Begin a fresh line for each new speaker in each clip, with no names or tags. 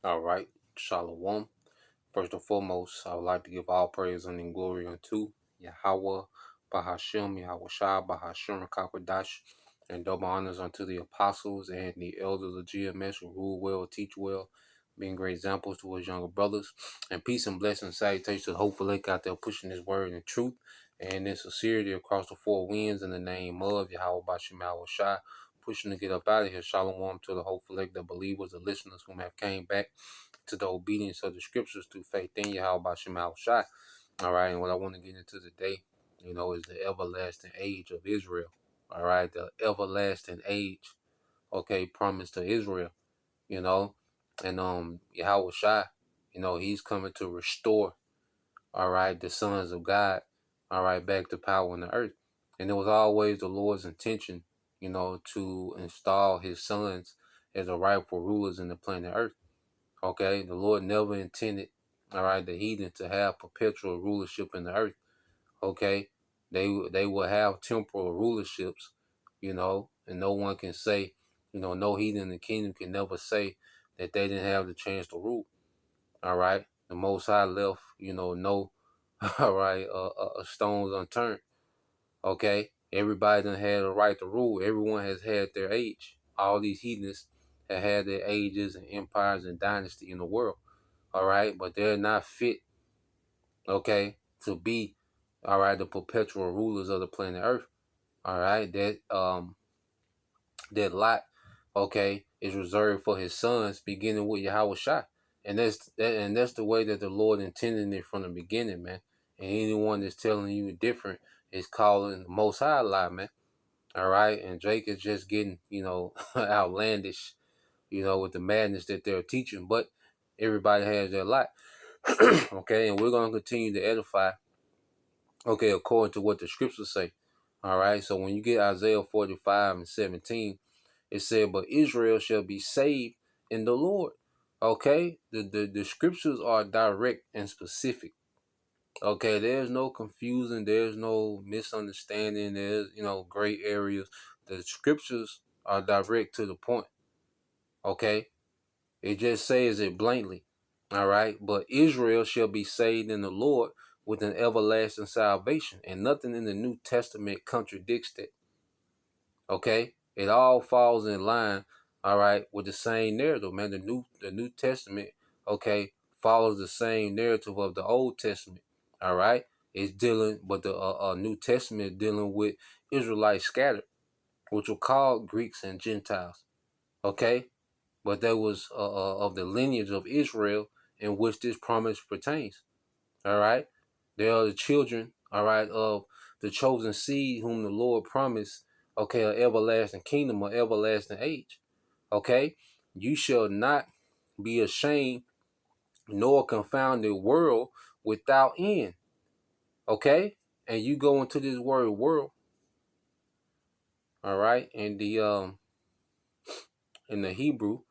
All right, Shalom. First and foremost, I would like to give all praise and glory unto Yahweh, Bahashem, Yahweh Shai, Bahashem, Kakwadash, and double honors unto the apostles and the elders of GMS who rule well, teach well, being great examples to his younger brothers. And peace and blessings, salutations to the hopeful lake out there pushing his word in truth and in sincerity across the four winds in the name of Yahweh Bashem, Yahweh Shai, pushing to get up out of here. Shalom to the hopeful lake, the believers, the listeners whom have came back to the obedience of the scriptures through faith in Yahweh Shema Shai. All right, and what I want to get into today, is the everlasting age of Israel. All right, the everlasting age, okay, promised to Israel, you know, and Yahweh Shai, he's coming to restore, all right, the sons of God, all right, back to power in the earth. And it was always the Lord's intention, to install his sons as the rightful rulers in the planet earth. Okay, the Lord never intended, all right, the heathen to have perpetual rulership in the earth. Okay, they will have temporal rulerships, and no one can say, no heathen in the kingdom can never say that they didn't have the chance to rule. All right, the Most High left, no, all right, stones unturned. Okay, everybody done had a right to rule. Everyone has had their age. All these heathens have had their ages and empires and dynasty in the world. All right, but they're not fit, okay, to be, all right, the perpetual rulers of the planet Earth. All right, that lot, okay, is reserved for his sons, beginning with Yahweh Shai. And that's the way that the Lord intended it from the beginning, man. And anyone that's telling you different is calling the Most High a lie, man. All right, and Jake is just getting, outlandish, with the madness that they're teaching. But everybody has their lot. Okay, and we're going to continue to edify, okay, according to what the scriptures say. All right, so when you get Isaiah 45:17, it said, but Israel shall be saved in the Lord. Okay, the scriptures are direct and specific. Okay, there's no confusion, there's no misunderstanding, there's, gray areas. The scriptures are direct to the point. Okay, it just says it blatantly. All right. But Israel shall be saved in the Lord with an everlasting salvation. And nothing in the New Testament contradicts that. Okay. It all falls in line, all right, with the same narrative, man. The New Testament, okay, follows the same narrative of the Old Testament. All right. It's dealing, but the New Testament is dealing with Israelites scattered, which were called Greeks and Gentiles. Okay. But that was of the lineage of Israel in which this promise pertains. All right. They are the children, all right, of the chosen seed whom the Lord promised, okay, an everlasting kingdom, an everlasting age. Okay. You shall not be ashamed nor confound the world without end. Okay. And you go into this word world, all right, in the Hebrew,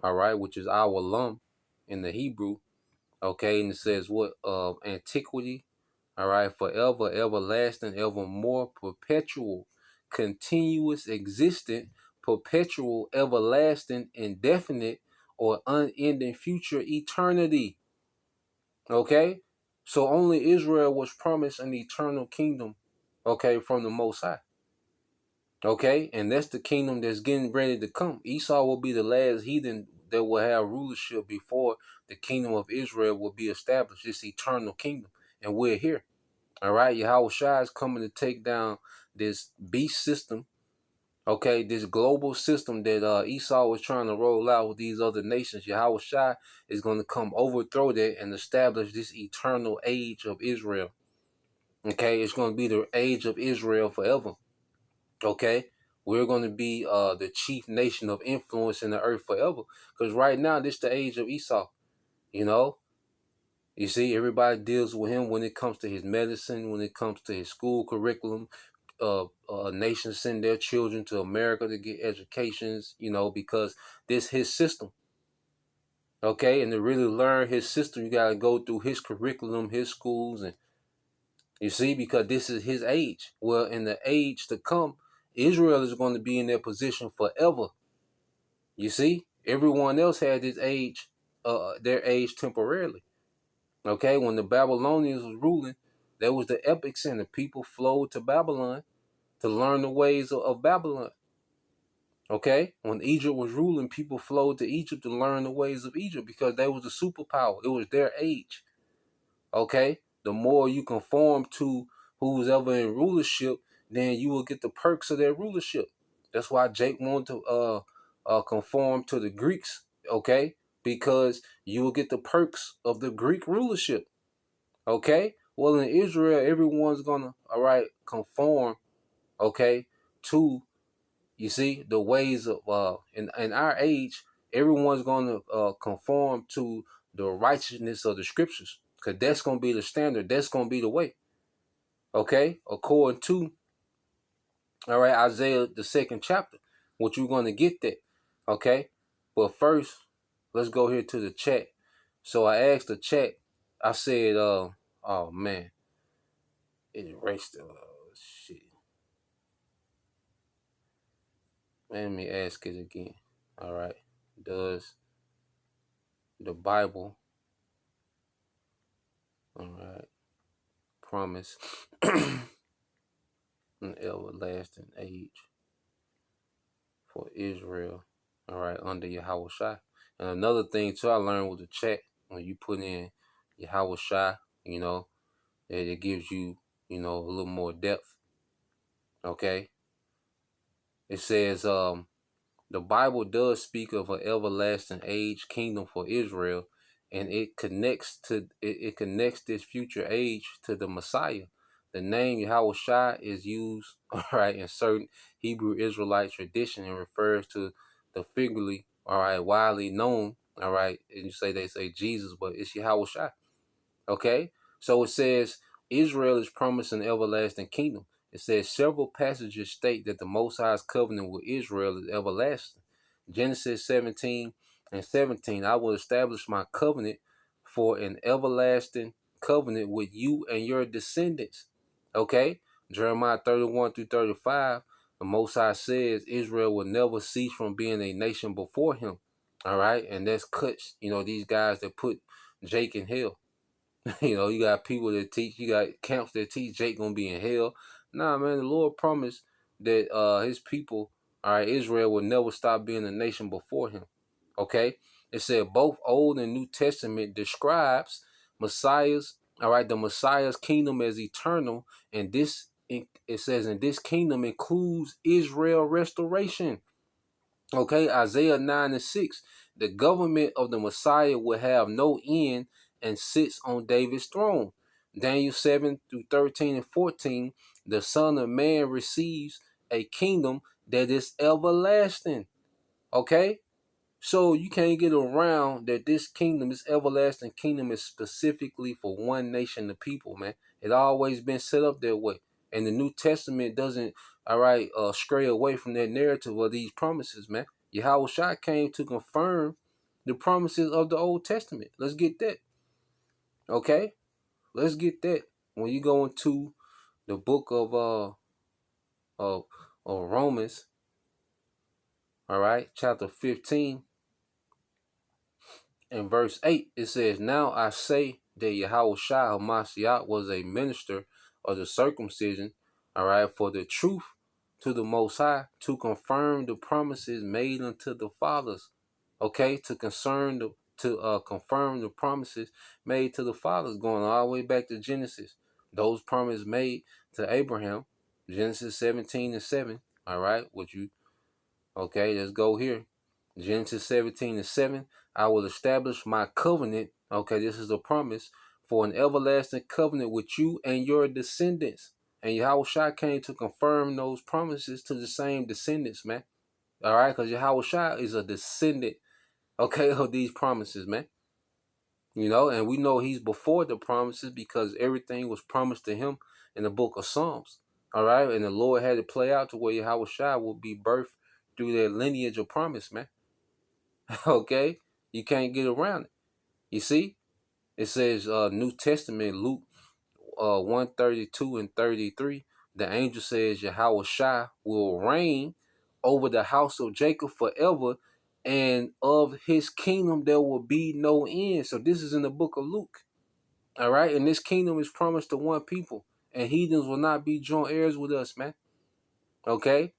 all right, which is our lum in the Hebrew. Okay, and it says what? Antiquity, all right, forever, everlasting, evermore, perpetual, continuous, existent, perpetual, everlasting, indefinite, or unending future eternity. Okay, so only Israel was promised an eternal kingdom, okay, from the Most High. Okay, and that's the kingdom that's getting ready to come. Esau will be the last heathen that will have rulership before the kingdom of Israel will be established. This eternal kingdom, and we're here. All right, Yahweh Shai is coming to take down this beast system. Okay, this global system that Esau was trying to roll out with these other nations. Yahweh Shai is going to come overthrow that and establish this eternal age of Israel. Okay, it's going to be the age of Israel forever. Okay, we're going to be the chief nation of influence in the earth forever. Because right now, this is the age of Esau. You see, everybody deals with him when it comes to his medicine, when it comes to his school curriculum. Nations send their children to America to get educations, because this his system. Okay, and to really learn his system, you got to go through his curriculum, his schools, and you see, because this is his age. Well, in the age to come, Israel is going to be in their position forever. You see, Everyone else had their age temporarily. Okay, when the Babylonians was ruling, there was the epic center. People flowed to Babylon to learn the ways of Babylon. Okay, when Egypt was ruling, people flowed to Egypt to learn the ways of Egypt because they was the superpower. It was their age. Okay, the more you conform to who's ever in rulership, then you will get the perks of their rulership. That's why Jake wanted to conform to the Greeks. Okay, because you will get the perks of the Greek rulership. Okay, well in Israel, everyone's gonna conform. Okay, to you see the ways of in our age, everyone's gonna conform to the righteousness of the scriptures, because that's gonna be the standard. That's gonna be the way. Okay, according to Isaiah the 2nd chapter, what you're gonna get that. Okay, but first, let's go here to the chat. So I asked the chat. I said, oh man, it erased the shit. Let me ask it again. All right, does the Bible, all right, promise an everlasting age for Israel, all right, under Yahweh Shai? And another thing too, I learned with the chat, when you put in Yahweh Shai, it gives you, a little more depth. Okay, it says, the Bible does speak of an everlasting age kingdom for Israel, and it connects this future age to the Messiah. The name Yahweh Shai is used all right in certain Hebrew Israelite tradition and refers to the figuratively, all right, widely known, all right, and they say Jesus, but it's Yahweh Shai. Okay, so it says Israel is promised an everlasting kingdom. It says several passages state that the Most High's covenant with Israel is everlasting. Genesis 17:17, I will establish my covenant for an everlasting covenant with you and your descendants. Okay, Jeremiah 31-35, the Most High says Israel will never cease from being a nation before him. All right, and that's cuts, these guys that put Jake in hell. You got people that teach, you got camps that teach Jake gonna be in hell. Nah, man, the Lord promised that his people, all right, Israel will never stop being a nation before him. Okay? It said both Old and New Testament describes Messiah's, all right, the Messiah's kingdom as eternal, and it says, and this kingdom includes Israel restoration. Okay, Isaiah 9:6. The government of the Messiah will have no end and sits on David's throne. Daniel 7-13 and 14. The Son of Man receives a kingdom that is everlasting. Okay, so you can't get around that this kingdom, this everlasting kingdom, is specifically for one nation of people, man. It always been set up that way. And the New Testament doesn't, stray away from that narrative of these promises, man. Yahweh Shai came to confirm the promises of the Old Testament. Let's get that. Okay? Let's get that. When you go into the book of Romans, all right, chapter 15, in verse 8, it says, now I say that Yahweh Shai Hamashiach was a minister of the circumcision, all right, for the truth to the Most High, to confirm the promises made unto the fathers, okay, to confirm the promises made to the fathers, going all the way back to Genesis. Those promises made to Abraham, Genesis 17:7, all right, okay, let's go here. Genesis 17:7, I will establish my covenant. Okay, this is a promise for an everlasting covenant with you and your descendants. And Yahweh Shai came to confirm those promises to the same descendants, man. All right, because Yahweh Shai is a descendant, okay, of these promises, man. And we know he's before the promises because everything was promised to him in the book of Psalms. All right, and the Lord had to play out to where Yahweh Shai will be birthed through their lineage of promise, man. Okay, you can't get around it. You see, it says New Testament, Luke 132 and 33. The angel says Yahweh Shai will reign over the house of Jacob forever, and of his kingdom there will be no end. So this is in the book of Luke. All right. And this kingdom is promised to one people. And heathens will not be joint heirs with us, man. Okay.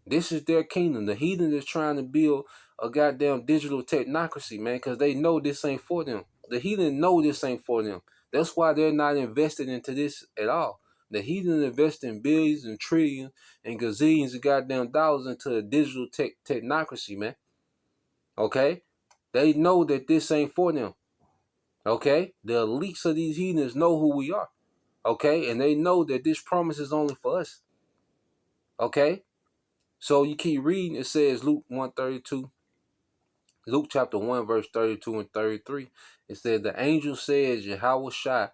This is their kingdom. The heathen is trying to build a goddamn digital technocracy, man, because they know this ain't for them. The heathen know this ain't for them. That's why they're not invested into this at all. The heathen invest in billions and trillions and gazillions of goddamn dollars into a digital technocracy, man. Okay? They know that this ain't for them. Okay? The elites of these heathens know who we are. Okay? And they know that this promise is only for us. Okay? So you keep reading, it says Luke 132, Luke chapter 1, verse 32 and 33. It says, the angel says, Yahweh Shai,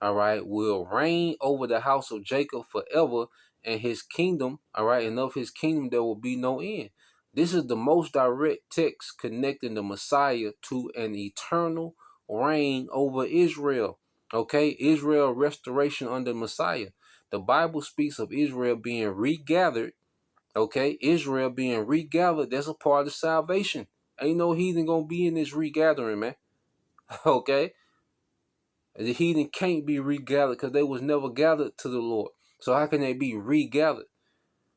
all right, will reign over the house of Jacob forever, and his kingdom, all right, and of his kingdom there will be no end. This is the most direct text connecting the Messiah to an eternal reign over Israel. Okay, Israel restoration under Messiah. The Bible speaks of Israel being regathered. Okay, Israel being regathered, that's a part of salvation. Ain't no heathen gonna be in this regathering, man. Okay, the heathen can't be regathered because they was never gathered to the Lord. So how can they be regathered?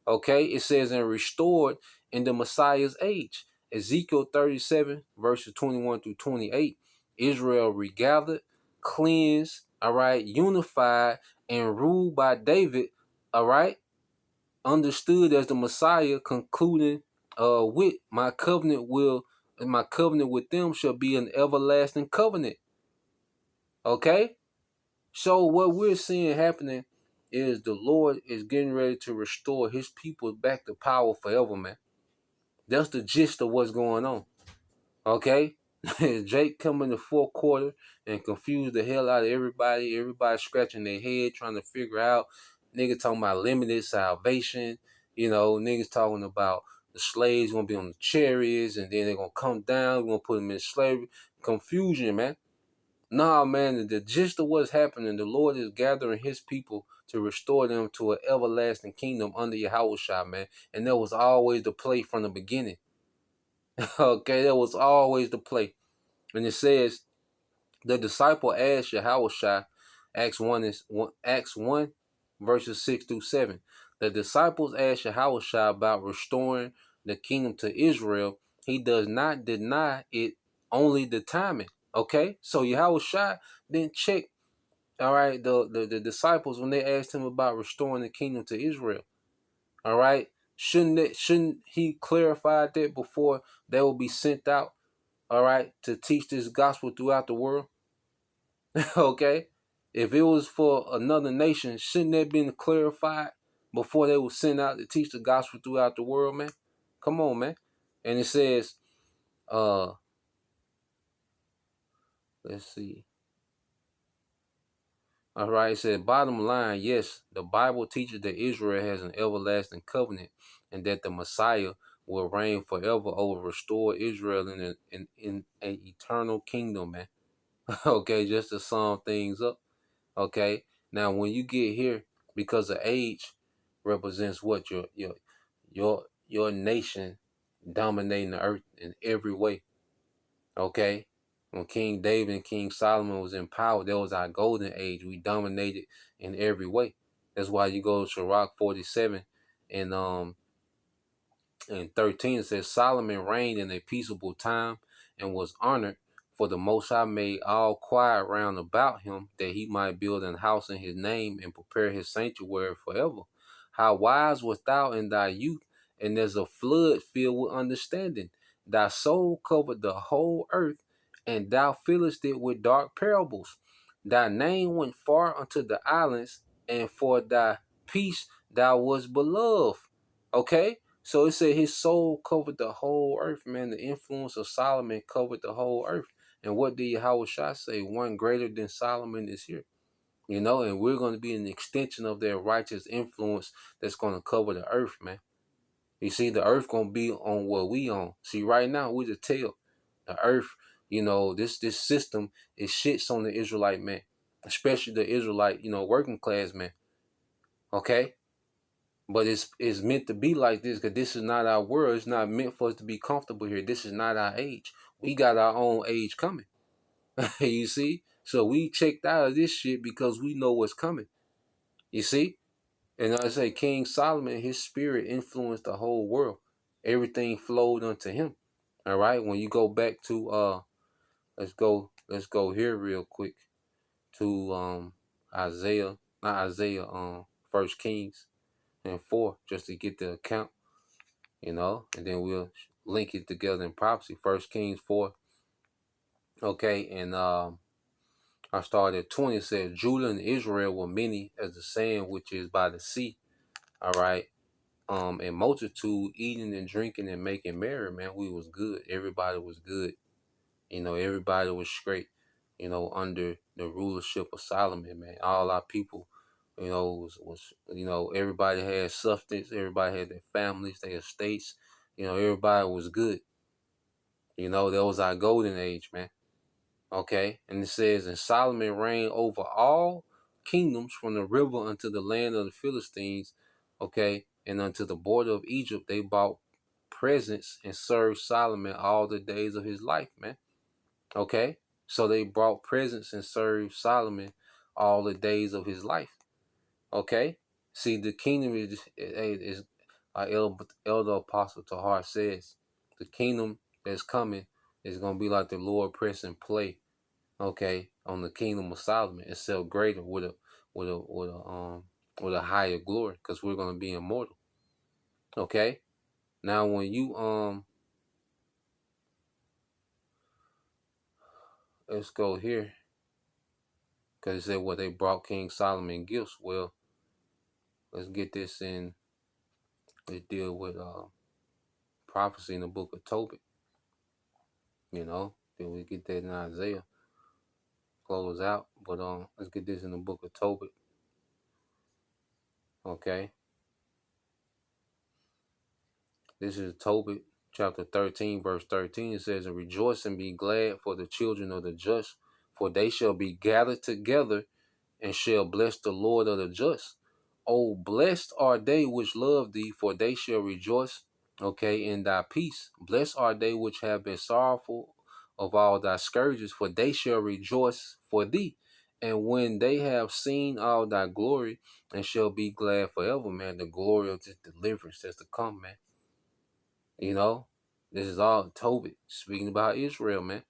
Okay, it says and restored in the Messiah's age. Ezekiel 37 verses 21 through 28. Israel regathered, cleansed, all right, unified, and ruled by David, all right, understood as the Messiah, concluding with my covenant with them shall be an everlasting covenant. Okay? So what we're seeing happening is the Lord is getting ready to restore his people back to power forever, man. That's the gist of what's going on. Okay? Jake come in the fourth quarter and confuse the hell out of everybody. Everybody scratching their head trying to figure out. Niggas talking about limited salvation. You know, niggas talking about the slaves gonna be on the chariots and then they're gonna come down. We're gonna put them in slavery. Confusion, man. Nah, man, the gist of what's happening, the Lord is gathering his people to restore them to an everlasting kingdom under Yahweh Shai, man. And that was always the play from the beginning. Okay, that was always the play. And it says, the disciple asked Yahweh Shai, Acts 1, verses 6 through 7. The disciples asked Yahweh Shai about restoring the kingdom to Israel. He does not deny it, only the timing. Okay? So Yahweh Shai didn't check, all right, the disciples when they asked him about restoring the kingdom to Israel. All right? Shouldn't he clarify that before they will be sent out, all right, to teach this gospel throughout the world? Okay? If it was for another nation, shouldn't that been clarified before they were sent out to teach the gospel throughout the world, man? Come on, man. And it says, let's see. All right, it said, bottom line, yes, the Bible teaches that Israel has an everlasting covenant and that the Messiah will reign forever over restore Israel in an eternal kingdom, man. Okay, just to sum things up. Okay. Now, when you get here, because of age represents what your nation dominating the earth in every way. Okay. When King David and King Solomon was in power, that was our golden age. We dominated in every way. That's why you go to Sirach 47 and 13, it says, Solomon reigned in a peaceable time and was honored, for the Most High made all quiet round about him, that he might build an house in his name and prepare his sanctuary forever. How wise wast thou in thy youth, and as a flood filled with understanding. Thy soul covered the whole earth, and thou fillest it with dark parables. Thy name went far unto the islands, and for thy peace thou wast beloved. Okay? So it said his soul covered the whole earth, man. The influence of Solomon covered the whole earth. And what did Yahweh Shai say? One greater than Solomon is here. You know, and we're going to be an extension of their righteous influence that's going to cover the earth, man. You see, the earth going to be on what we on. See, right now, we the tail. The earth, you know, this system, it shits on the Israelite man. Especially the Israelite, you know, working class man. Okay? But it's meant to be like this because this is not our world. It's not meant for us to be comfortable here. This is not our age. We got our own age coming. You see? So we checked out of this shit because we know what's coming. You see? And I say King Solomon, his spirit influenced the whole world. Everything flowed unto him. All right. When you go back to let's go here real quick to Isaiah, not Isaiah, First Kings and 4, just to get the account, and then we'll link it together in prophecy. First Kings 4. Okay, and I started at 20. It says Judah and Israel were many as the sand which is by the sea. All right. And multitude eating and drinking and making merry, man. We was good. Everybody was good. Everybody was straight, under the rulership of Solomon, man. All our people, was everybody had substance, everybody had their families, their estates, everybody was good. That was our golden age, man. Okay. And it says, and Solomon reigned over all kingdoms from the river unto the land of the Philistines. Okay. And unto the border of Egypt, they bought presents and served Solomon all the days of his life, man. Okay. So they brought presents and served Solomon all the days of his life. Okay. See, the kingdom is Elder Apostle Tahar says, the kingdom that's coming is going to be like the Lord pressing play, okay, on the kingdom of Solomon, itself greater with a higher glory, because we're going to be immortal. Okay. Now when you let's go here, because it said they brought King Solomon gifts. Well, let's get this in. Let's deal with prophecy in the book of Tobit. Then we get that in Isaiah, close out. But let's get this in the book of Tobit. Okay. This is Tobit chapter 13, verse 13. It says, and rejoice and be glad for the children of the just, for they shall be gathered together and shall bless the Lord of the just. Oh, blessed are they which love thee, for they shall rejoice, okay, in thy peace. Blessed are they which have been sorrowful of all thy scourges, for they shall rejoice for thee. And when they have seen all thy glory, and shall be glad forever, man. The glory of this deliverance that's to come, man. This is all Tobit speaking about Israel, man.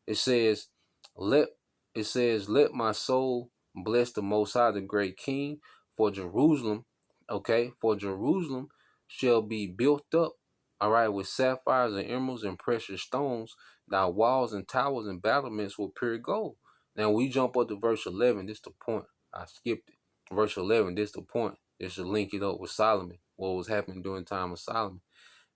It says, let let my soul bless the Most High, the great King, for Jerusalem, okay, for Jerusalem shall be built up, all right, with sapphires and emeralds and precious stones. Thy walls and towers and battlements will pure gold. Now we jump up to verse 11. This the point. I skipped it. Verse 11. This the point. This should link it up with Solomon. What was happening during the time of Solomon.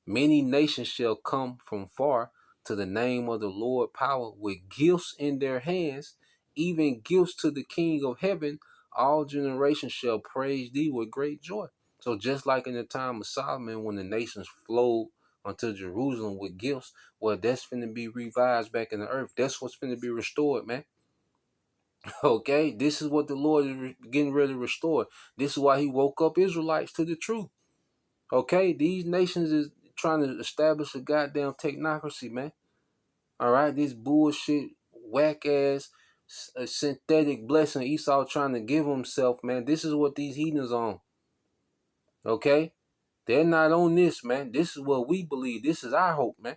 Many nations shall come from far to the name of the Lord power with gifts in their hands, even gifts to the King of heaven. All generations shall praise thee with great joy. So just like in the time of Solomon, when the nations flowed unto Jerusalem with gifts, well, that's finna be revised back in the earth. That's what's finna be restored, man. Okay, this is what the Lord is getting ready to restore. This is why he woke up Israelites to the truth. Okay, these nations is trying to establish a goddamn technocracy, man. All right, this bullshit, whack ass, synthetic blessing Esau trying to give himself, man. This is what these heathens on. Okay, they're not on this, man. This is what we believe. This is our hope, man.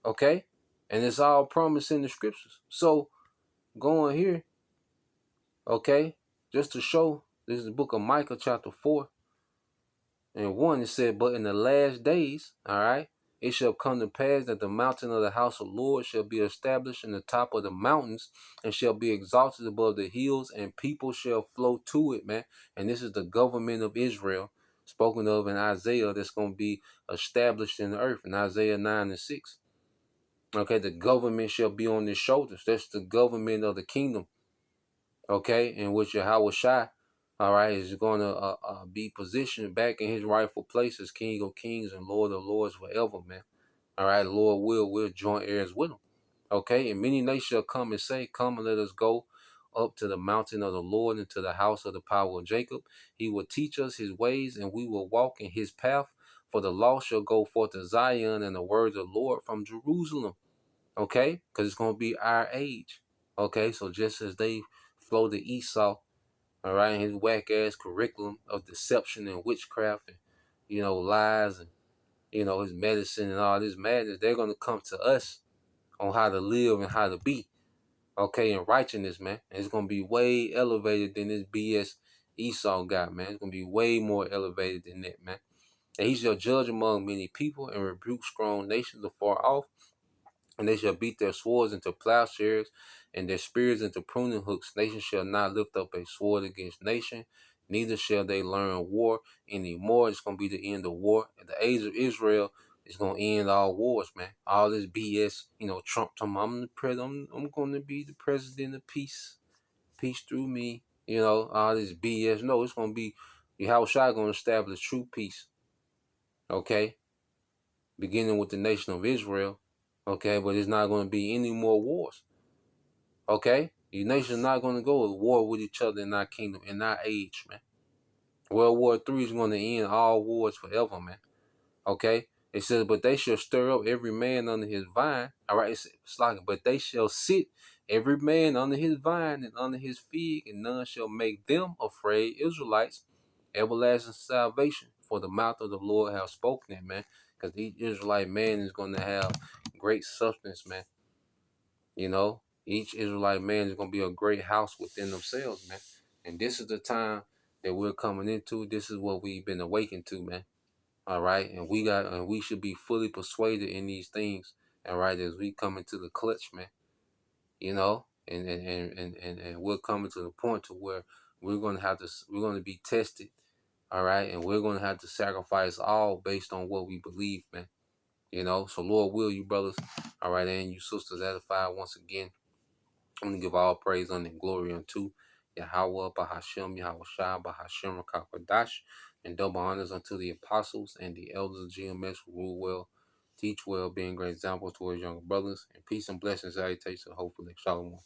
Okay, and it's all promised in the scriptures. So going here, okay, just to show, this is the book of Micah, chapter 4. And 1, it said, but in the last days, all right, it shall come to pass that the mountain of the house of Lord shall be established in the top of the mountains and shall be exalted above the hills, and people shall flow to it, man. And this is the government of Israel spoken of in Isaiah that's going to be established in the earth in Isaiah 9 and 6. Okay, the government shall be on their shoulders. That's the government of the kingdom. Okay, in which Yahweh Shai, all right, is going to be positioned back in his rightful place as King of Kings and Lord of Lords forever, man. All right, Lord we're joint heirs with him. Okay, and many nations shall come and say, come and let us go up to the mountain of the Lord and to the house of the power of Jacob. He will teach us his ways, and we will walk in his path. For the law shall go forth to Zion, and the words of the Lord from Jerusalem. Okay? Because it's going to be our age. Okay? So just as they flow to Esau, all right, his whack ass curriculum of deception and witchcraft and, lies and, his medicine and all this madness, they're going to come to us on how to live and how to be, okay, in righteousness, man. And it's going to be way elevated than this BS Esau got, man. It's going to be way more elevated than that, man. And he shall judge among many people and rebuke strong nations afar off, and they shall beat their swords into plowshares and their spears into pruning hooks. Nation shall not lift up a sword against nation, neither shall they learn war anymore. It's going to be the end of war. At the age of Israel, it's going to end all wars, man. All this BS, Trump talking about, I'm the president, I'm going to be the president of peace. Peace through me. All this BS. No, it's going to be, Yahweh Shai going to establish true peace. Okay? Beginning with the nation of Israel. Okay, but it's not going to be any more wars. Okay? The nation's not going to go to war with each other in our kingdom, in our age, man. World War III is going to end all wars forever, man. Okay? It says, but they shall stir up every man under his vine. All right, it's like, but they shall sit every man under his vine and under his fig, and none shall make them afraid. Israelites, everlasting salvation, for the mouth of the Lord have spoken it, man. Because each Israelite man is going to have great substance, man. Each Israelite man is going to be a great house within themselves, man. And this is the time that we're coming into. This is what we've been awakened to, man. All right, and we should be fully persuaded in these things. All right, as we come into the clutch, man. And we're coming to the point to where we're going to be tested. All right, and we're going to have to sacrifice all based on what we believe, man. So Lord will you brothers, all right, and you sisters edified once again. I'm going to give all praise and glory unto Yahweh, Bahashem, Yahweh Shai, Bahashem, Rakakwadash, and double honors unto the apostles and the elders of GMS who rule well, teach well, being great examples towards younger brothers, and peace and blessings, salutations, hopefully, shalom.